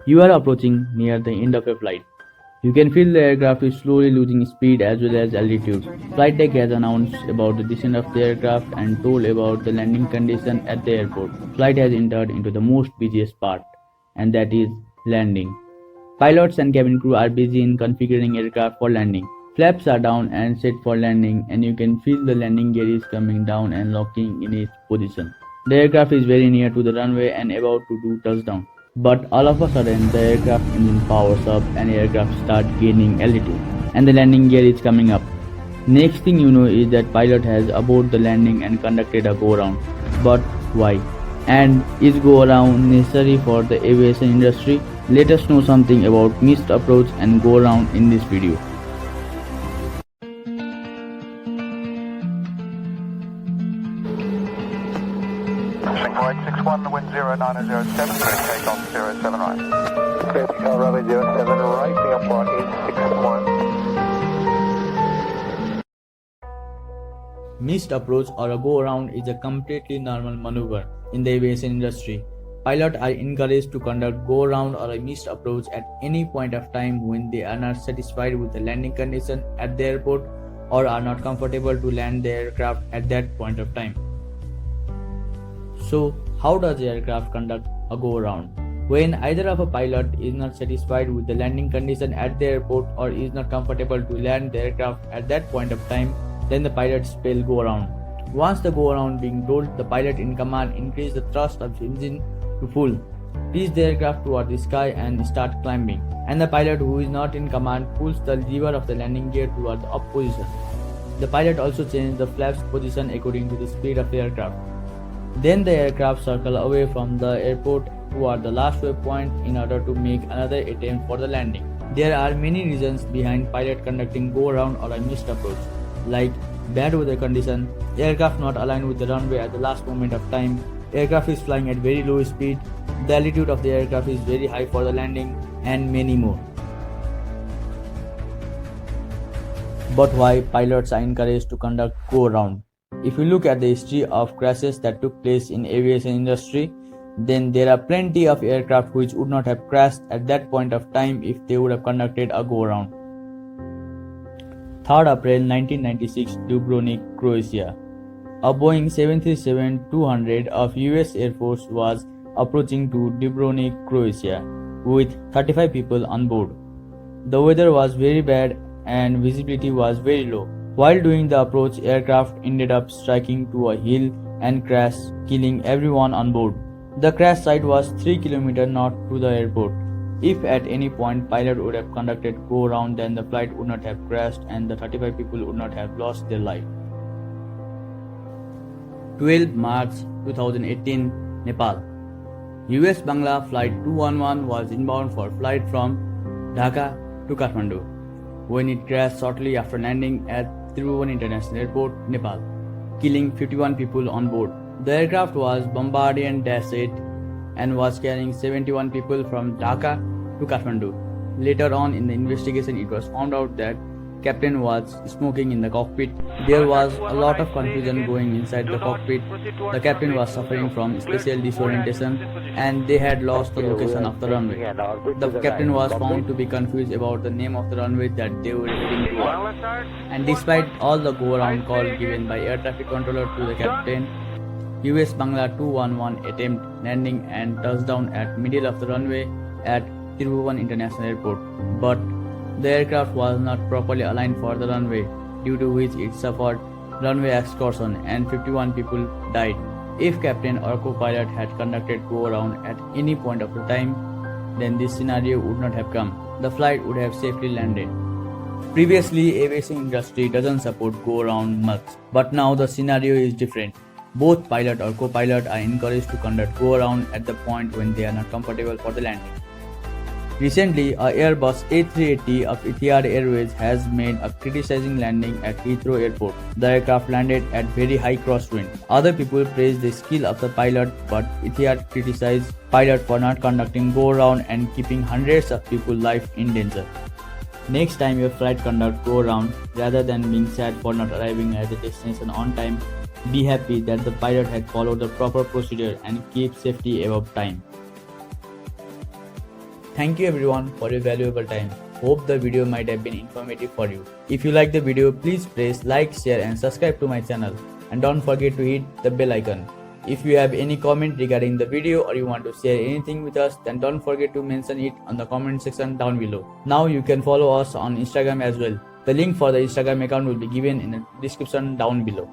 You are approaching near the end of a flight. You can feel the aircraft is slowly losing speed as well as altitude. Flight deck has announced about the descent of the aircraft and told about the landing condition at the airport. Flight has entered into the most busiest part, and that is landing. Pilots and cabin crew are busy in configuring aircraft for landing. Flaps are down and set for landing, and you can feel the landing gear is coming down and locking in its position. The aircraft is very near to the runway and about to do touchdown. But all of a sudden, the aircraft engine powers up and aircraft start gaining altitude, and the landing gear is coming up. Next thing you know is that pilot has aborted the landing and conducted a go-around. But why? And is go-around necessary for the aviation industry? Let us know something about missed approach and go-around in this video. Flight 61, wind 0907, take off 07 right. Runway 07 right, Singapore 861. Missed approach or a go-around is a completely normal maneuver in the aviation industry. Pilots are encouraged to conduct go-around or a missed approach at any point of time when they are not satisfied with the landing condition at the airport or are not comfortable to land the aircraft at that point of time. So, how does the aircraft conduct a go-around? When either of a pilot is not satisfied with the landing condition at the airport or is not comfortable to land the aircraft at that point of time, then the pilot spell go-around. Once the go-around being told, the pilot in command increase the thrust of the engine to full, pitch the aircraft toward the sky and start climbing, and the pilot who is not in command pulls the lever of the landing gear toward the up position. The pilot also changes the flaps position according to the speed of the aircraft. Then the aircraft circle away from the airport toward the last waypoint in order to make another attempt for the landing. There are many reasons behind pilot conducting go-around or a missed approach, like bad weather condition, aircraft not aligned with the runway at the last moment of time, aircraft is flying at very low speed, the altitude of the aircraft is very high for the landing, and many more. But why pilots are encouraged to conduct go-around? If you look at the history of crashes that took place in aviation industry, then there are plenty of aircraft which would not have crashed at that point of time if they would have conducted a go-around. 3rd April 1996, Dubrovnik, Croatia. A Boeing 737-200 of US Air Force was approaching to Dubrovnik, Croatia, with 35 people on board. The weather was very bad and visibility was very low. While doing the approach, aircraft ended up striking to a hill and crashed, killing everyone on board. The crash site was 3 km north to the airport. If at any point pilot would have conducted go-around, then the flight would not have crashed and the 35 people would not have lost their life. 12 March 2018, Nepal. US Bangla Flight 211 was inbound for flight from Dhaka to Kathmandu when it crashed shortly after landing at Tribhuvan International Airport, Nepal, killing 51 people on board. The aircraft was Bombardier Dash 8 and was carrying 71 people from Dhaka to Kathmandu. Later on in the investigation, it was found out that captain was smoking in the cockpit. There was a lot of confusion going inside the cockpit. The captain was suffering from spatial disorientation and they had lost the location of the runway. The captain was found to be confused about the name of the runway that they were heading toward. And despite all the go-around call given by air traffic controller to the captain, US Bangla 211 attempt landing and touchdown at middle of the runway at Tribhuvan International Airport. But the aircraft was not properly aligned for the runway, due to which it suffered runway excursion and 51 people died. If captain or co-pilot had conducted go-around at any point of the time, then this scenario would not have come. The flight would have safely landed. Previously, aviation industry doesn't support go-around much, but now the scenario is different. Both pilot or co-pilot are encouraged to conduct go-around at the point when they are not comfortable for the landing. Recently, a Airbus A380 of Etihad Airways has made a criticizing landing at Heathrow Airport. The aircraft landed at very high crosswind. Other people praised the skill of the pilot, but Etihad criticized pilot for not conducting go-around and keeping hundreds of people's life in danger. Next time your flight conduct go-around, rather than being sad for not arriving at the destination on time, be happy that the pilot had followed the proper procedure and keep safety above time. Thank you everyone for your valuable time. Hope the video might have been informative for you. If you like the video, please press like, share and subscribe to my channel. And don't forget to hit the bell icon. If you have any comment regarding the video or you want to share anything with us, then don't forget to mention it on the comment section down below. Now you can follow us on Instagram as well. The link for the Instagram account will be given in the description down below.